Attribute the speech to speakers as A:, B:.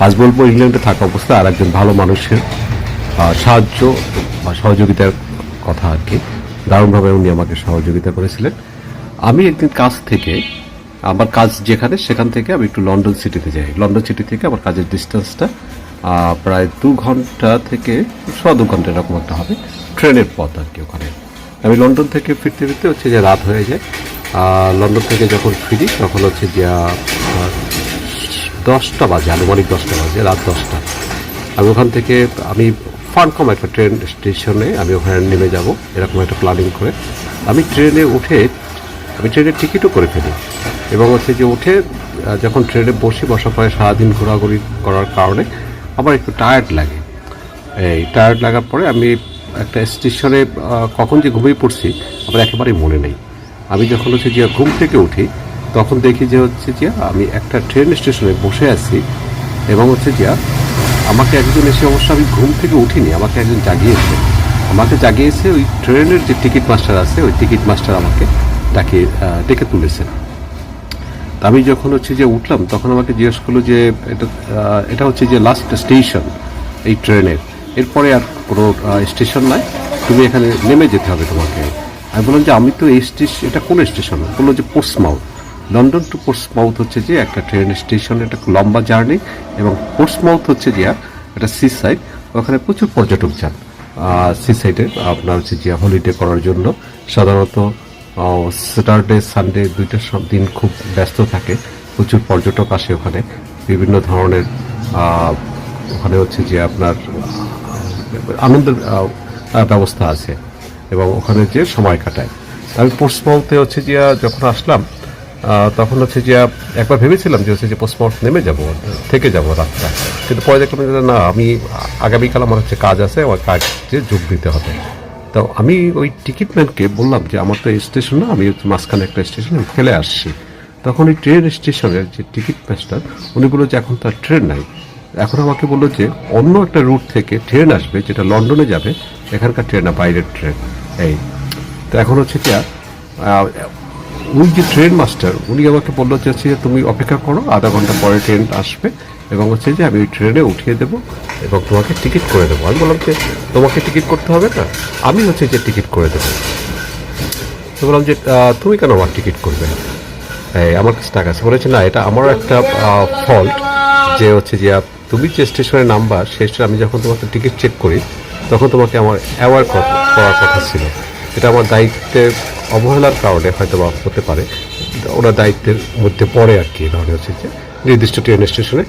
A: আজ বলবো ইংল্যান্ডে থাকা অবস্থায় আর একজন ভালো মানুষের সাহায্য বা সহযোগিতার কথা আর কি। দারুণভাবে উনি আমাকে সহযোগিতা করেছিলেন। আমি একদিন কাজ থেকে, আমার কাজ যেখানে সেখান থেকে আমি একটু লন্ডন সিটিতে যাই। লন্ডন সিটি থেকে আমার কাজের ডিস্টেন্সটা প্রায় 2 ঘন্টা থেকে 2.25 ঘন্টা এরকম একটা হবে, ট্রেনের পথ আর কি। ওখানে আমি লন্ডন থেকে ফিরতে ফিরতে হচ্ছে যে রাত হয়ে যায়। লন্ডন থেকে যখন ফিরি তখন হচ্ছে যে 10টা বাজে, আনুমানিক 10টা বাজে, রাত 10টা। আমি ওখান থেকে আমি ফানকম একটা ট্রেন স্টেশনে আমি ওখানে নেমে যাব এরকম একটা প্ল্যানিং করে আমি ট্রেনে উঠে, আমি ট্রেনের টিকিটও করে ফেলি। এবং হচ্ছে যে উঠে যখন ট্রেনে বসার পরে সারাদিন ঘোরাঘুরি করার কারণে আমার একটু টায়ার্ড লাগে। এই টায়ার্ড লাগার পরে আমি একটা স্টেশনে কখন যে ঘুমিয়ে পড়ছি আমার একেবারেই মনে নেই। আমি যখন হচ্ছে যে ঘুম থেকে উঠি তখন দেখি যে হচ্ছে যে আমি একটা ট্রেন স্টেশনে বসে আছি এবং হচ্ছে যে আমাকে একজন এসে, অবশ্য আমি ঘুম থেকে উঠিনি, আমাকে একজন জাগিয়েছে ওই ট্রেনের যে টিকিট মাস্টার আছে, ওই টিকিট মাস্টার আমাকে ডেকে তুলেছেন। আমি যখন হচ্ছে যে উঠলাম তখন আমাকে জিজ্ঞেস করলো যে এটা হচ্ছে যে লাস্ট স্টেশন এই ট্রেনের, এরপরে আর কোনো স্টেশন নাই, তুমি এখানে নেমে যেতে হবে তোমাকে। আমি বললাম যে আমি তো এই এটা কোন স্টেশন? বললো যে পোর্টসমাউথ। লন্ডন টু পোর্টসমাউথ হচ্ছে যে একটা ট্রেন স্টেশন, একটা লম্বা জার্নি। এবং পোর্টসমাউথ হচ্ছে যে একটা সি সাইড, ওখানে প্রচুর পর্যটক যান সি সাইডে আপনার হচ্ছে যে হলিডে করার জন্য। সাধারণত স্যাটারডে সানডে দুইটা দিন খুব ব্যস্ত থাকে, প্রচুর পর্যটক আসে ওখানে, বিভিন্ন ধরনের ওখানে হচ্ছে যে আপনার আনন্দের ব্যবস্থা আছে এবং ওখানে যে সময় কাটায়। আমি পোস্টমাউথে হচ্ছে যে যখন আসলাম তখন হচ্ছে যে একবার ভেবেছিলাম যে হচ্ছে যে পোস্টমাউথ নেমে যাব, থেকে যাব রাতটা, কিন্তু পরে দেখলাম যে না, আমি আগামীকাল আমার হচ্ছে কাজ আছে, আমার কাজে যোগ দিতে হবে। তো আমি ওই টিকিট ম্যানকে বললাম যে আমার তো এই স্টেশন না, আমি মাঝখানে একটা স্টেশনে ফেলে আসছি। তখন ওই ট্রেন স্টেশনের যে টিকিট মাস্টার উনি বললো যে এখন তার ট্রেন নাই। এখন আমাকে বললো যে অন্য একটা রুট থেকে ট্রেন আসবে যেটা লন্ডনে যাবে, এখানকার ট্রেন না, বাইরের ট্রেন। এই তো এখন হচ্ছে কি ওই যে ট্রেন মাস্টার উনি আমাকে বললো যে তুমি অপেক্ষা করো, আধা ঘন্টা পরে ট্রেন আসবে এবং হচ্ছে যে আমি ওই ট্রেনে উঠিয়ে দেবো এবং তোমাকে টিকিট করে দেবো। আমি বললাম যে তোমাকে টিকিট করতে হবে না, আমি হচ্ছে যে টিকিট করে দেবো। তো বললাম যে তুমি কেন আমার টিকিট করবে, আমার কাছে টাকা আছে। বলেছে না, এটা আমার একটা ফল্ট, যে হচ্ছে যে তুমি যে স্টেশনের নাম্বার সেই স্টেশনে আমি যখন তোমাকে টিকিট চেক করি তখন তোমাকে আমার অ্যাওয়ার করার কথা ছিল। এটা আমার দায়িত্বের অবহেলার কারণে হয়তো বা হতে পারে, ওরা দায়িত্বের মধ্যে পড়ে আর কি। ধরনের হচ্ছে যে নির্দিষ্ট ট্রেন স্টেশনে